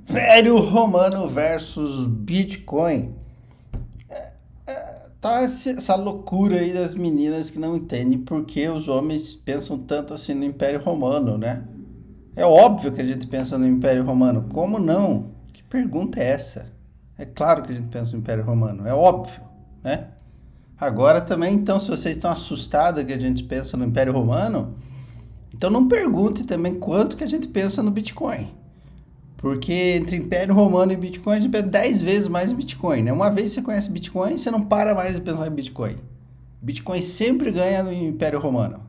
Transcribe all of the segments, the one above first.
Império Romano versus Bitcoin. Tá essa loucura aí das meninas que não entendem por que os homens pensam tanto assim no Império Romano, né? É óbvio que a gente pensa no Império Romano. Como não? Que pergunta é essa? É claro que a gente pensa no Império Romano. É óbvio, né? Agora também, então, se vocês estão assustados que a gente pensa no Império Romano, então não pergunte também quanto que a gente pensa no Bitcoin. Porque entre Império Romano e Bitcoin, a gente pensa 10 vezes mais em Bitcoin, né? Uma vez que você conhece Bitcoin, você não para mais de pensar em Bitcoin. Bitcoin sempre ganha no Império Romano.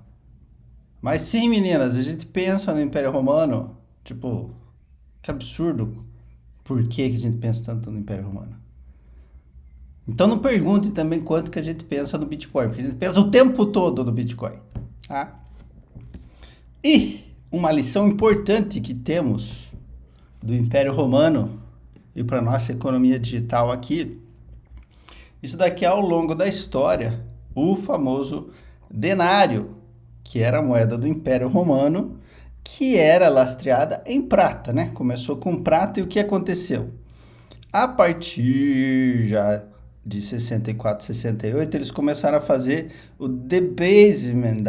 Mas sim, meninas, a gente pensa no Império Romano, tipo, que absurdo. Por que a gente pensa tanto no Império Romano? Então não pergunte também quanto que a gente pensa no Bitcoin, porque a gente pensa o tempo todo no Bitcoin. Tá? E uma lição importante que temos do Império Romano e para nossa economia digital aqui, isso daqui é ao longo da história, o famoso denário, que era a moeda do Império Romano, que era lastreada em prata, né? Começou com prata e o que aconteceu? A partir já de 64, 68, eles começaram a fazer o debasement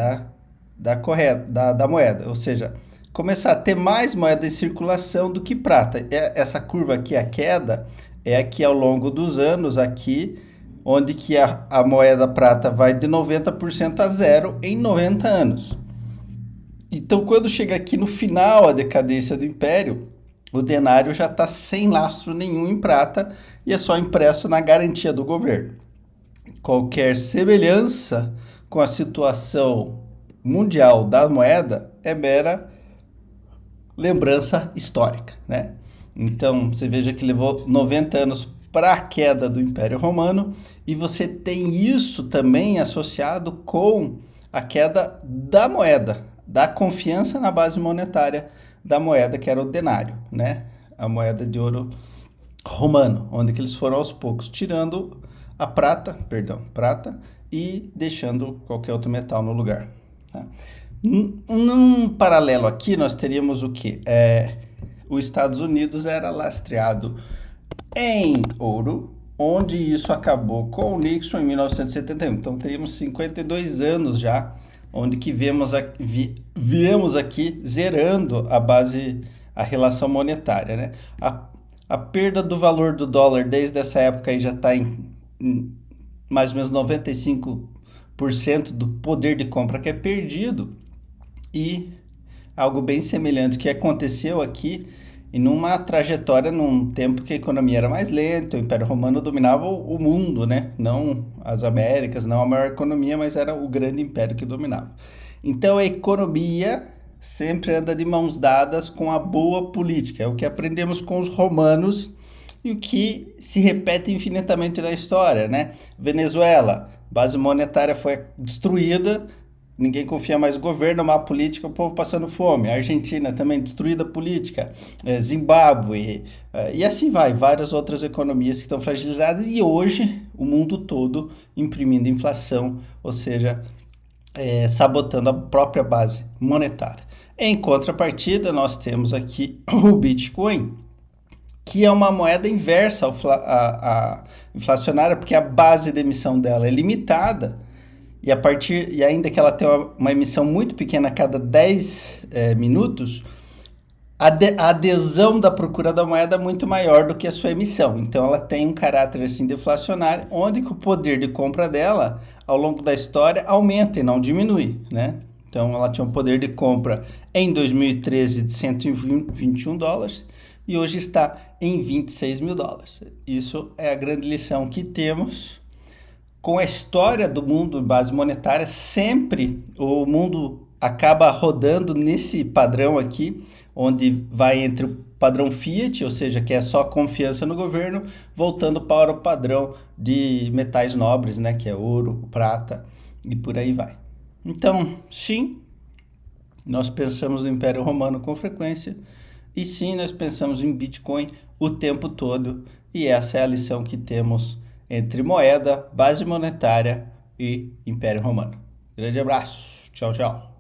da moeda, ou seja, começar a ter mais moeda em circulação do que prata. Essa curva aqui, a queda, é aqui ao longo dos anos, aqui, onde que a moeda prata vai de 90% a zero em 90 anos. Então, quando chega aqui no final a decadência do Império, o denário já está sem lastro nenhum em prata e é só impresso na garantia do governo. Qualquer semelhança com a situação mundial da moeda é mera lembrança histórica, né? Então, você veja que levou 90 anos para a queda do Império Romano e você tem isso também associado com a queda da moeda, da confiança na base monetária da moeda, que era o denário, né? A moeda de ouro romano, onde que eles foram aos poucos tirando a prata e deixando qualquer outro metal no lugar. Tá? Num paralelo aqui, nós teríamos o que? Os Estados Unidos era lastreado em ouro, onde isso acabou com o Nixon em 1971. Então teríamos 52 anos já, onde que viemos aqui zerando a relação monetária, né? A perda do valor do dólar desde essa época aí já está em mais ou menos 95% do poder de compra que é perdido. E algo bem semelhante que aconteceu aqui e numa trajetória, num tempo que a economia era mais lenta, o Império Romano dominava o mundo, né? Não as Américas, não a maior economia, mas era o grande império que dominava. Então a economia sempre anda de mãos dadas com a boa política. É o que aprendemos com os romanos e o que se repete infinitamente na história, né? Venezuela, base monetária foi destruída, ninguém confia mais no governo, má política, o povo passando fome. A Argentina também destruída a política, Zimbábue, e assim vai, várias outras economias que estão fragilizadas e hoje o mundo todo imprimindo inflação, ou seja, sabotando a própria base monetária. Em contrapartida, nós temos aqui o Bitcoin, que é uma moeda inversa à inflacionária, porque a base de emissão dela é limitada, e ainda que ela tenha uma emissão muito pequena a cada 10 minutos, a adesão da procura da moeda é muito maior do que a sua emissão. Então ela tem um caráter assim deflacionário, onde que o poder de compra dela, ao longo da história, aumenta e não diminui, né? Então ela tinha um poder de compra em 2013 de 121 dólares e hoje está em 26 mil dólares. Isso é a grande lição que temos com a história do mundo base monetária. Sempre o mundo acaba rodando nesse padrão aqui, onde vai entre o padrão Fiat, ou seja, que é só confiança no governo, voltando para o padrão de metais nobres, né, que é ouro, prata e por aí vai. Então, sim, nós pensamos no Império Romano com frequência e sim, nós pensamos em Bitcoin o tempo todo e essa é a lição que temos entre moeda, base monetária e Império Romano. Grande abraço, tchau, tchau.